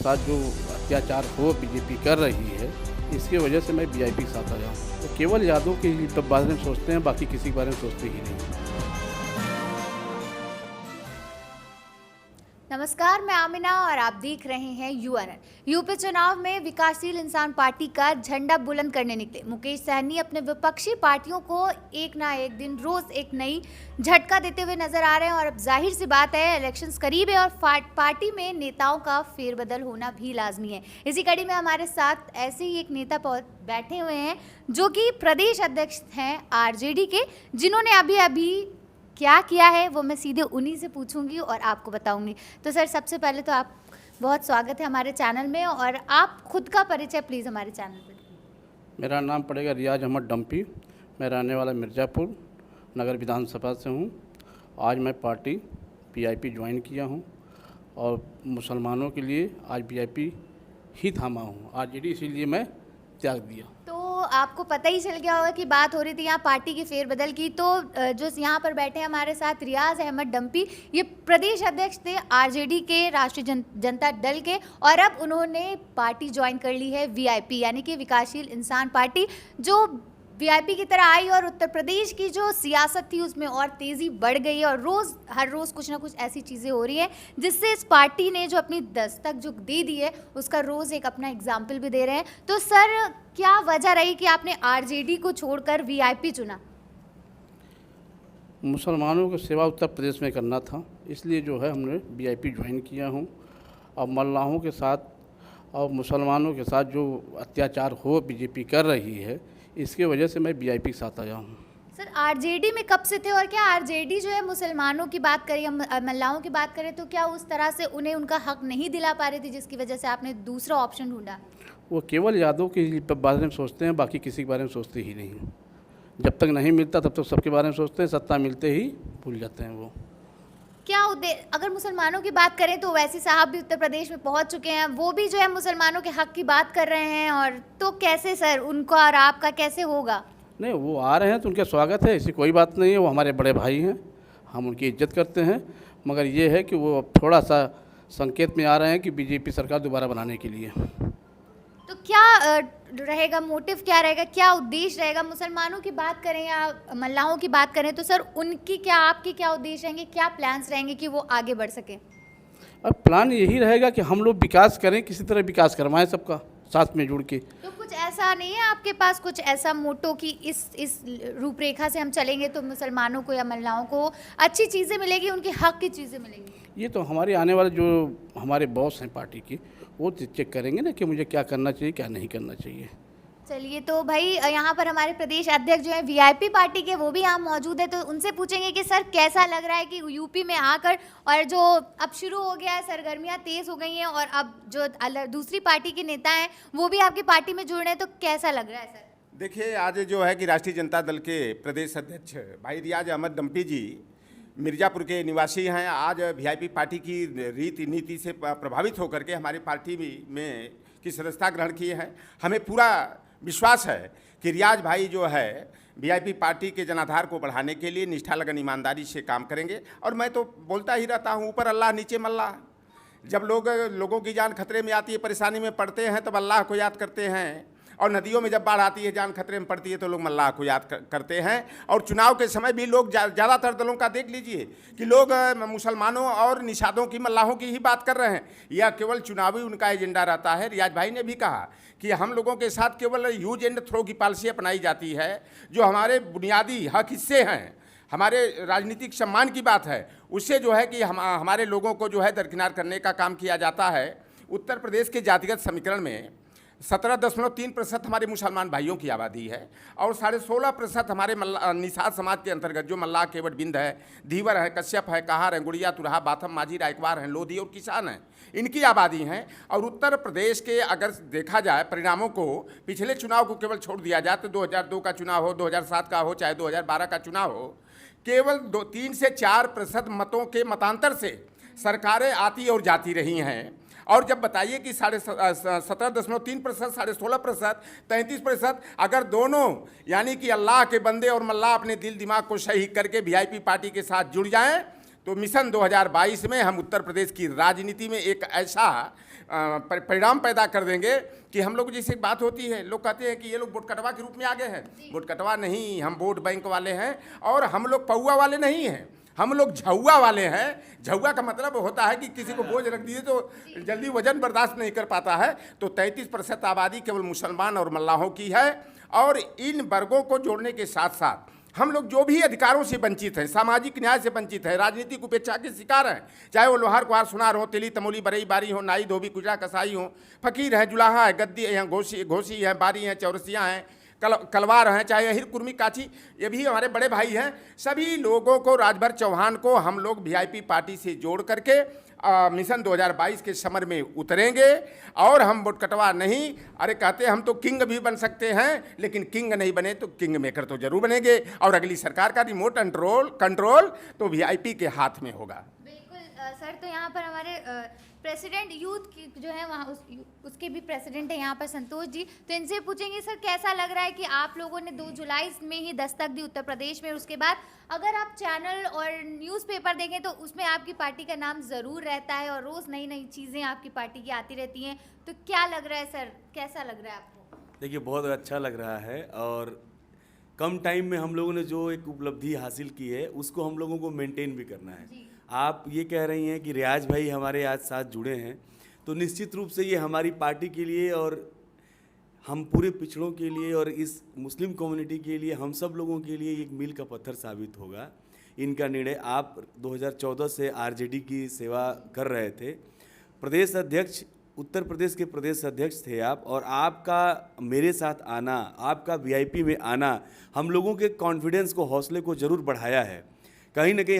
साथ जो अत्याचार हो बीजेपी कर रही है, इसकी वजह से मैं वीआईपी के साथ आया हूँ। तो केवल यादव के बारे में सोचते हैं, बाकी किसी के बारे में सोचते ही नहीं। नमस्कार, मैं आमिना और आप देख रहे हैं यूएनएन। यूपी चुनाव में विकासशील इंसान पार्टी का झंडा बुलंद करने निकले मुकेश सहनी अपने विपक्षी पार्टियों को एक ना एक दिन रोज एक नई झटका देते हुए नजर आ रहे हैं। और अब जाहिर सी बात है, इलेक्शंस करीब है और पार्टी में नेताओं का फेरबदल होना भी लाजमी है। इसी कड़ी में हमारे साथ ऐसे ही एक नेता बैठे हुए हैं जो कि प्रदेश अध्यक्ष हैं आरजेडी के, जिन्होंने अभी क्या किया है वो मैं सीधे उन्हीं से पूछूंगी और आपको बताऊंगी। तो सर, सबसे पहले तो आप बहुत स्वागत है हमारे चैनल में, और आप खुद का परिचय प्लीज़ हमारे चैनल पर। मेरा नाम पड़ेगा रियाज अहमद डम्पी। मैं रहने वाला मिर्ज़ापुर नगर विधानसभा से हूँ। आज मैं पार्टी वीआईपी ज्वाइन किया हूँ और मुसलमानों के लिए आज वीआईपी ही थामा हूँ। आरजेडी इसीलिए मैं त्याग दिया। तो आपको पता ही चल गया होगा कि बात हो रही थी यहाँ पार्टी के फेरबदल की। तो जो यहाँ पर बैठे हैं हमारे साथ रियाज अहमद डम्पी, ये प्रदेश अध्यक्ष थे आरजेडी के, राष्ट्रीय जनता दल के, और अब उन्होंने पार्टी ज्वाइन कर ली है वीआईपी, यानी कि विकासशील इंसान पार्टी, जो वीआईपी की तरह आई। और उत्तर प्रदेश की जो सियासत थी उसमें और तेज़ी बढ़ गई है और हर रोज़ कुछ ना कुछ ऐसी चीज़ें हो रही हैं जिससे इस पार्टी ने जो अपनी दस्तक जो दे दी है उसका रोज़ एक अपना एग्जाम्पल भी दे रहे हैं। तो सर, क्या वजह रही कि आपने आरजेडी को छोड़कर वीआईपी चुना? मुसलमानों की सेवा उत्तर प्रदेश में करना था, इसलिए जो है हमने वीआईपी ज्वाइन किया हूँ। और मल्लाहों के साथ और मुसलमानों के साथ जो अत्याचार हो बीजेपी कर रही है, इसके वजह से मैं वीआईपी के साथ आया हूँ। सर, आरजेडी में कब से थे और क्या आरजेडी जो है मुसलमानों की बात करें, मल्लाहों की बात करें, तो क्या उस तरह से उन्हें उनका हक नहीं दिला पा रही थी जिसकी वजह से आपने दूसरा ऑप्शन ढूंढा? वो केवल यादव के बारे में सोचते हैं, बाकी किसी के बारे में सोचते ही नहीं। जब तक नहीं मिलता तब तक सबके बारे में सोचते हैं, सत्ता मिलते ही भूल जाते हैं वो। क्या अगर मुसलमानों की बात करें तो वैसी साहब भी उत्तर प्रदेश में पहुंच चुके हैं, वो भी जो है मुसलमानों के हक की बात कर रहे हैं, और तो कैसे सर उनका और आपका कैसे होगा? नहीं, वो आ रहे हैं तो उनका स्वागत है, ऐसी कोई बात नहीं है। वो हमारे बड़े भाई हैं, हम उनकी इज्जत करते हैं। मगर ये है कि वो थोड़ा सा संकेत में आ रहे हैं कि बीजेपी सरकार दोबारा बनाने के लिए। तो क्या रहेगा मोटिव, क्या रहेगा, क्या उद्देश्य रहेगा? मुसलमानों की बात करें या मल्लाहों की बात करें तो सर उनकी क्या, आपके क्या उद्देश्य रहेंगे, क्या प्लान्स रहेंगे कि वो आगे बढ़ सकें? अब प्लान यही रहेगा कि हम लोग विकास करें, किसी तरह विकास करवाएं सबका साथ में जुड़ के। तो कुछ ऐसा नहीं है आपके पास, कुछ ऐसा मोटो कि इस रूपरेखा से हम चलेंगे तो मुसलमानों को या मल्लाहों को अच्छी चीज़ें मिलेगी, उनके हक की चीज़ें मिलेंगी? ये तो हमारे आने वाले जो हमारे बॉस हैं पार्टी की, वो चेक करेंगे ना कि मुझे क्या करना चाहिए, क्या नहीं करना चाहिए। चलिए, तो भाई यहाँ पर हमारे प्रदेश अध्यक्ष जो है वीआईपी पार्टी के, वो भी यहाँ मौजूद है, तो उनसे पूछेंगे कि सर कैसा लग रहा है कि यूपी में आकर, और जो अब शुरू हो गया है, सरगर्मियाँ तेज़ हो गई हैं और अब जो दूसरी पार्टी के नेता हैं वो भी आपकी पार्टी में जुड़ रहे हैं, तो कैसा लग रहा है सर? देखिए, आज जो है कि राष्ट्रीय जनता दल के प्रदेश अध्यक्ष भाई रियाज अहमद डम्पी जी मिर्ज़ापुर के निवासी हैं। आज वीआईपी पार्टी की रीति नीति से प्रभावित होकर के हमारी पार्टी में की सदस्यता ग्रहण की है। हमें पूरा विश्वास है कि रियाज भाई जो है वीआईपी पार्टी के जनाधार को बढ़ाने के लिए निष्ठा लगन ईमानदारी से काम करेंगे। और मैं तो बोलता ही रहता हूँ, ऊपर अल्लाह नीचे मल्लाह। जब लोगों की जान खतरे में आती है, परेशानी में पड़ते हैं, तब अल्लाह को याद करते हैं। और नदियों में जब बाढ़ आती है, जान खतरे में पड़ती है, तो लोग मल्लाह को याद करते हैं। और चुनाव के समय भी लोग ज़्यादातर दलों का देख लीजिए कि लोग मुसलमानों और निषादों की, मल्लाहों की ही बात कर रहे हैं। यह केवल चुनावी उनका एजेंडा रहता है। रियाज भाई ने भी कहा कि हम लोगों के साथ केवल यूज एंड थ्रो की पॉलिसी अपनाई जाती है। जो हमारे बुनियादी हक हिस्से हैं, हमारे राजनीतिक सम्मान की बात है, उससे जो है कि हमारे लोगों को जो है दरकिनार करने का काम किया जाता है। उत्तर प्रदेश के जातिगत समीकरण में 17.3% हमारे मुसलमान भाइयों की आबादी है और 16.5% हमारे निषाद समाज के अंतर्गत जो मल्लाह, केवट, बिंद है, धीवर है, कश्यप है, कहार है, गुड़िया, तुरहा, बाथम, माझी, रायकवार हैं, लोधी और किसान हैं, इनकी आबादी हैं। और उत्तर प्रदेश के अगर देखा जाए परिणामों को, पिछले चुनाव को केवल छोड़ दिया जाए तो 2002 का चुनाव हो, 2007 का हो, चाहे 2012 का चुनाव हो, केवल 3 से 4% मतों के मतांतर से सरकारें आती और जाती रही हैं। और जब बताइए कि 17.3%, 16.5%, 33%, अगर दोनों यानी कि अल्लाह के बंदे और मल्लाह अपने दिल दिमाग को सही करके वीआईपी पार्टी के साथ जुड़ जाएं तो मिशन 2022 में हम उत्तर प्रदेश की राजनीति में एक ऐसा परिणाम पैदा कर देंगे कि हम लोग, जैसे बात होती है, लोग कहते हैं कि ये लोग वोट कटवा के रूप में आ गए हैं। वोट कटवा नहीं, हम वोट बैंक वाले हैं, और हम लोग पौआ वाले नहीं हैं, हम लोग झौआ वाले हैं। झौआ का मतलब होता है कि किसी को बोझ रख दिए तो जल्दी वजन बर्दाश्त नहीं कर पाता है। तो 33% आबादी केवल मुसलमान और मल्लाहों की है, और इन वर्गों को जोड़ने के साथ साथ हम लोग जो भी अधिकारों से वंचित हैं, सामाजिक न्याय से वंचित है, राजनीतिक उपेक्षा के शिकार हैं, चाहे वो लोहार कुहार सुनार हो, तेली तमोली बरई बारी हो, नाई धोबी कुजरा कसाई हो, फकीर है, जुलाहा है, गद्दी हैं, घोसी हैं, बारी हैं, चौरसियाँ हैं, कलवार हैं, चाहे अहिर कुर्मी काची, ये भी हमारे बड़े भाई हैं। सभी लोगों को, राजभर चौहान को हम लोग वीआईपी पार्टी से जोड़ करके मिशन 2022 के समर में उतरेंगे। और हम वोट कटवा नहीं, अरे कहते हम तो किंग भी बन सकते हैं, लेकिन किंग नहीं बने तो किंग मेकर तो जरूर बनेंगे। और अगली सरकार का रिमोट कंट्रोल तो वीआईपी के हाथ में होगा। बिल्कुल सर, तो यहाँ पर हमारे प्रेसिडेंट यूथ की जो है वहाँ उसके भी प्रेसिडेंट है यहाँ पर संतोष जी, तो इनसे पूछेंगे सर कैसा लग रहा है कि आप लोगों ने 2 जुलाई में ही दस्तक दी उत्तर प्रदेश में। उसके बाद अगर आप चैनल और न्यूज़पेपर देखें तो उसमें आपकी पार्टी का नाम ज़रूर रहता है और रोज़ नई नई चीज़ें आपकी पार्टी की आती रहती हैं, तो क्या लग रहा है सर, कैसा लग रहा है आपको? देखिए, बहुत अच्छा लग रहा है, और कम टाइम में हम लोगों ने जो एक उपलब्धि हासिल की है उसको हम लोगों को मेंटेन भी करना है। आप ये कह रही हैं कि रियाज भाई हमारे आज साथ जुड़े हैं, तो निश्चित रूप से ये हमारी पार्टी के लिए और हम पूरे पिछड़ों के लिए और इस मुस्लिम कम्युनिटी के लिए, हम सब लोगों के लिए एक मील का पत्थर साबित होगा इनका निर्णय। आप 2014 से आरजेडी की सेवा कर रहे थे, प्रदेश अध्यक्ष, उत्तर प्रदेश के प्रदेश अध्यक्ष थे आप, और आपका मेरे साथ आना, आपका वीआईपी में आना हम लोगों के कॉन्फिडेंस को, हौसले को ज़रूर बढ़ाया है। कहीं ना कहीं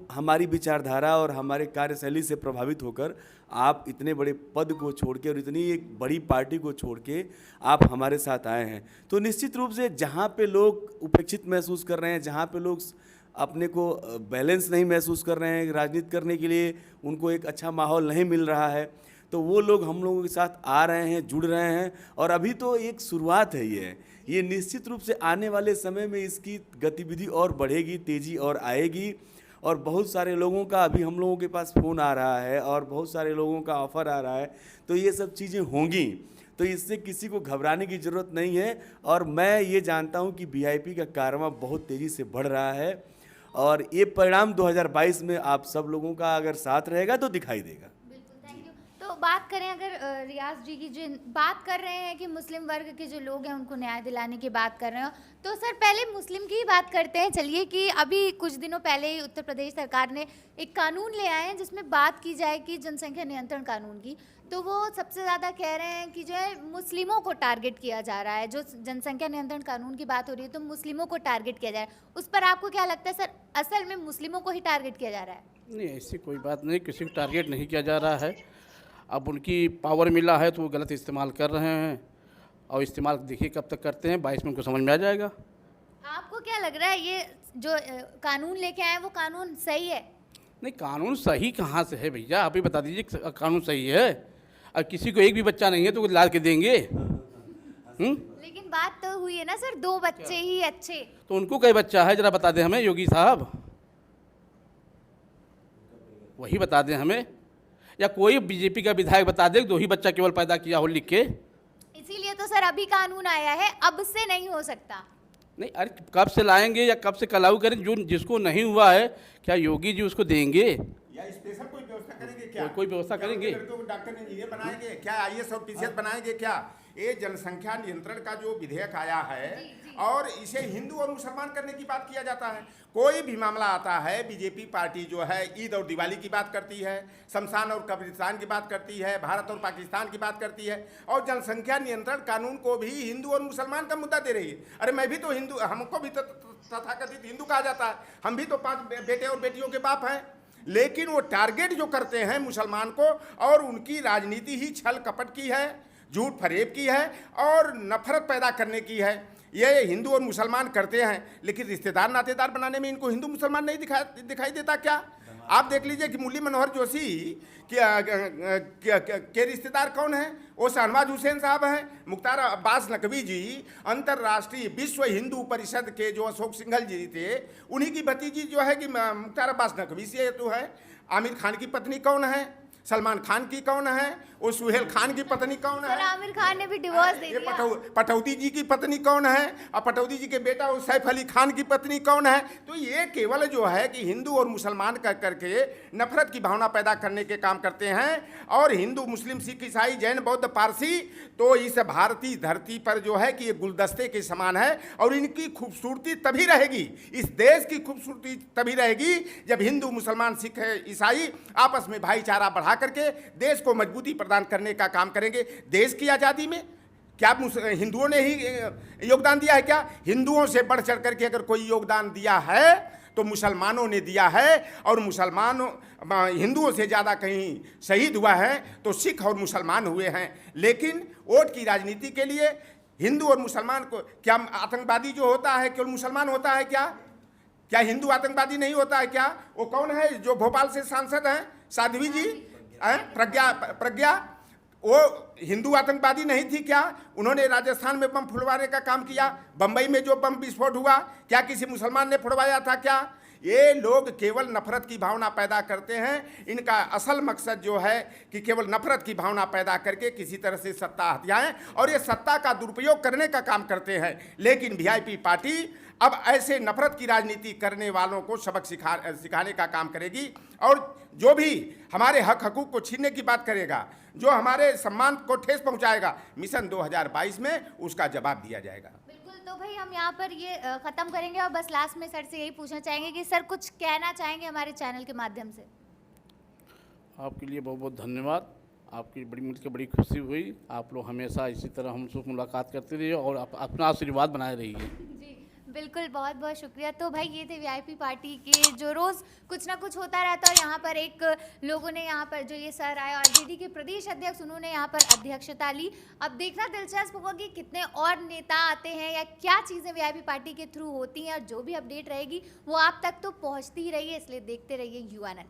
हमारी विचारधारा और हमारे कार्यशैली से प्रभावित होकर आप इतने बड़े पद को छोड़ के और इतनी एक बड़ी पार्टी को छोड़ के आप हमारे साथ आए हैं। तो निश्चित रूप से जहाँ पे लोग उपेक्षित महसूस कर रहे हैं, जहाँ पे लोग अपने को बैलेंस नहीं महसूस कर रहे हैं, राजनीति करने के लिए उनको एक अच्छा माहौल नहीं मिल रहा है, तो वो लोग हम लोगों के साथ आ रहे हैं, जुड़ रहे हैं। और अभी तो एक शुरुआत है, ये निश्चित रूप से आने वाले समय में इसकी गतिविधि और बढ़ेगी, तेज़ी और आएगी। और बहुत सारे लोगों का अभी हम लोगों के पास फ़ोन आ रहा है और बहुत सारे लोगों का ऑफ़र आ रहा है, तो ये सब चीज़ें होंगी, तो इससे किसी को घबराने की ज़रूरत नहीं है। और मैं ये जानता हूँ कि वीआईपी का कारवां बहुत तेज़ी से बढ़ रहा है, और ये परिणाम 2022 में आप सब लोगों का अगर साथ रहेगा तो दिखाई देगा। तो बात करें अगर रियाज जी की, जो बात कर रहे हैं कि मुस्लिम वर्ग के जो लोग हैं उनको न्याय दिलाने की बात कर रहे हो, तो सर पहले मुस्लिम की ही बात करते हैं। चलिए कि अभी कुछ दिनों पहले ही उत्तर प्रदेश सरकार ने एक कानून ले आए हैं जिसमें बात की जाए कि जनसंख्या नियंत्रण कानून की, तो वो सबसे ज़्यादा कह रहे हैं कि जो है मुस्लिमों को टारगेट किया जा रहा है। जो जनसंख्या नियंत्रण कानून की बात हो रही है तो मुस्लिमों को टारगेट किया जा रहा है, उस पर आपको क्या लगता है सर, असल में मुस्लिमों को ही टारगेट किया जा रहा है? नहीं, ऐसी कोई बात नहीं, किसी को टारगेट नहीं किया जा रहा है। अब उनकी पावर मिला है तो वो गलत इस्तेमाल कर रहे हैं, और इस्तेमाल देखिए कब तक करते हैं, 22 में उनको समझ में आ जाएगा। आपको क्या लग रहा है ये जो कानून लेके आए वो कानून सही है? नहीं, कानून सही कहाँ से है भैया, आप ही बता दीजिए कानून सही है। अब किसी को एक भी बच्चा नहीं है तो लाद के देंगे? लेकिन बात तो हुई है ना सर, 2 बच्चे ही अच्छे, तो उनको कई बच्चा है, जरा बता दें हमें योगी साहब, वही बता दें हमें, या कोई बीजेपी का विधायक बता दे 2 ही बच्चा केवल पैदा किया हो लिख के। इसीलिए तो सर अभी कानून आया है, अब से नहीं हो सकता। नहीं, अरे कब से लाएंगे या कब से लागू करें? जो जिसको नहीं हुआ है क्या योगी जी उसको देंगे या स्पेशल कोई व्यवस्था करेंगे क्या? कोई व्यवस्था करेंगे? लड़कों को डॉक्टर इंजीनियर बनाएंगे क्या? आईएएस और पीसीएस बनाएंगे क्या? ये जनसंख्या नियंत्रण का जो विधेयक आया है और इसे हिंदू और मुसलमान करने की बात किया जाता है। कोई भी मामला आता है, बीजेपी पार्टी जो है ईद और दिवाली की बात करती है, शमशान और कब्रिस्तान की बात करती है, भारत और पाकिस्तान की बात करती है, और जनसंख्या नियंत्रण कानून को भी हिंदू और मुसलमान का मुद्दा दे रही है। अरे मैं भी तो हिंदू, हमको भी तथाकथित हिंदू कहा जाता है, हम भी तो 5 बेटे और बेटियों के बाप हैं। लेकिन वो टारगेट जो करते हैं मुसलमान को, और उनकी राजनीति ही छल कपट की है, झूठ फरेब की है और नफरत पैदा करने की है। ये हिंदू और मुसलमान करते हैं, लेकिन रिश्तेदार नातेदार बनाने में इनको हिंदू मुसलमान नहीं दिखाई देता क्या? आप देख लीजिए कि मुरली मनोहर जोशी के रिश्तेदार कौन हैं? वो शहनवाज हुसैन साहब हैं। मुख्तार अब्बास नकवी जी अंतर्राष्ट्रीय विश्व हिंदू परिषद के जो अशोक सिंघल जी थे, उन्हीं की भतीजी जो है कि मुख्तार अब्बास नकवी से तो है। आमिर खान की पत्नी कौन है? सलमान खान की कौन है? वो सुहेल खान की पत्नी कौन है? आमिर खान ने भी डिवोर्स दे ये दिया। पटौदी जी की पत्नी कौन है? और पटौदी जी के बेटा वो सैफ अली खान की पत्नी कौन है? तो ये केवल जो है कि हिंदू और मुसलमान कर करके नफरत की भावना पैदा करने के काम करते हैं। और हिंदू, मुस्लिम, सिख, ईसाई, जैन, बौद्ध, पारसी तो इस भारतीय धरती पर जो है कि ये गुलदस्ते के समान है। और इनकी खूबसूरती तभी रहेगी, इस देश की खूबसूरती तभी रहेगी जब हिंदू, मुसलमान, सिख, ईसाई आपस में भाईचारा बढ़ा करके देश को मजबूती प्रदान करने का काम करेंगे। देश की आज़ादी में क्या हिंदुओं ने ही योगदान दिया है? क्या हिंदुओं से बढ़ चढ़ करके अगर कोई योगदान दिया है तो मुसलमानों ने दिया है। और मुसलमानों, हिंदुओं से ज़्यादा कहीं शहीद हुआ है तो सिख और मुसलमान हुए हैं। लेकिन वोट की राजनीति के लिए हिंदू और मुसलमान को, क्या आतंकवादी जो होता है केवल मुसलमान होता है क्या? क्या हिंदू आतंकवादी नहीं होता है क्या? वो कौन है जो भोपाल से सांसद हैं? साध्वी जी, प्रज्ञा, वो हिंदू आतंकवादी नहीं थी क्या? उन्होंने राजस्थान में बम फुलवाने का काम किया। बंबई में जो बम विस्फोट हुआ, क्या किसी मुसलमान ने फुलवाया था क्या? ये लोग केवल नफरत की भावना पैदा करते हैं। इनका असल मकसद जो है कि केवल नफरत की भावना पैदा करके किसी तरह से सत्ता हथियाएं और ये सत्ता का दुरुपयोग करने का काम करते हैं। लेकिन वीआईपी पार्टी अब ऐसे नफरत की राजनीति करने वालों को सबक सिखाने का काम करेगी। और जो भी हमारे हक हकूक को छीनने की बात करेगा, जो हमारे सम्मान को ठेस पहुंचाएगा, मिशन 2022 में उसका जवाब दिया जाएगा। बिल्कुल। तो भाई हम यहाँ पर ये ख़त्म करेंगे और बस लास्ट में सर से यही पूछना चाहेंगे कि सर कुछ कहना चाहेंगे हमारे चैनल के माध्यम से? आपके लिए बहुत बहुत धन्यवाद। आपकी बड़ी मिलकर बड़ी खुशी हुई। आप लोग हमेशा इसी तरह हमसे मुलाकात करते रहिए और अपना आशीर्वाद बनाए रहिए। जी बिल्कुल, बहुत बहुत शुक्रिया। तो भाई ये थे वीआईपी पार्टी के जो रोज़ कुछ ना कुछ होता रहता है। और यहाँ पर एक लोगों ने यहाँ पर जो ये सर आए और दीदी के प्रदेश अध्यक्ष, उन्होंने यहाँ पर अध्यक्षता ली। अब देखना दिलचस्प होगा कि कितने और नेता आते हैं या क्या चीज़ें वीआईपी पार्टी के थ्रू होती हैं। और जो भी अपडेट रहेगी वो आप तक तो पहुँचती ही रही है, इसलिए देखते रहिए UNN।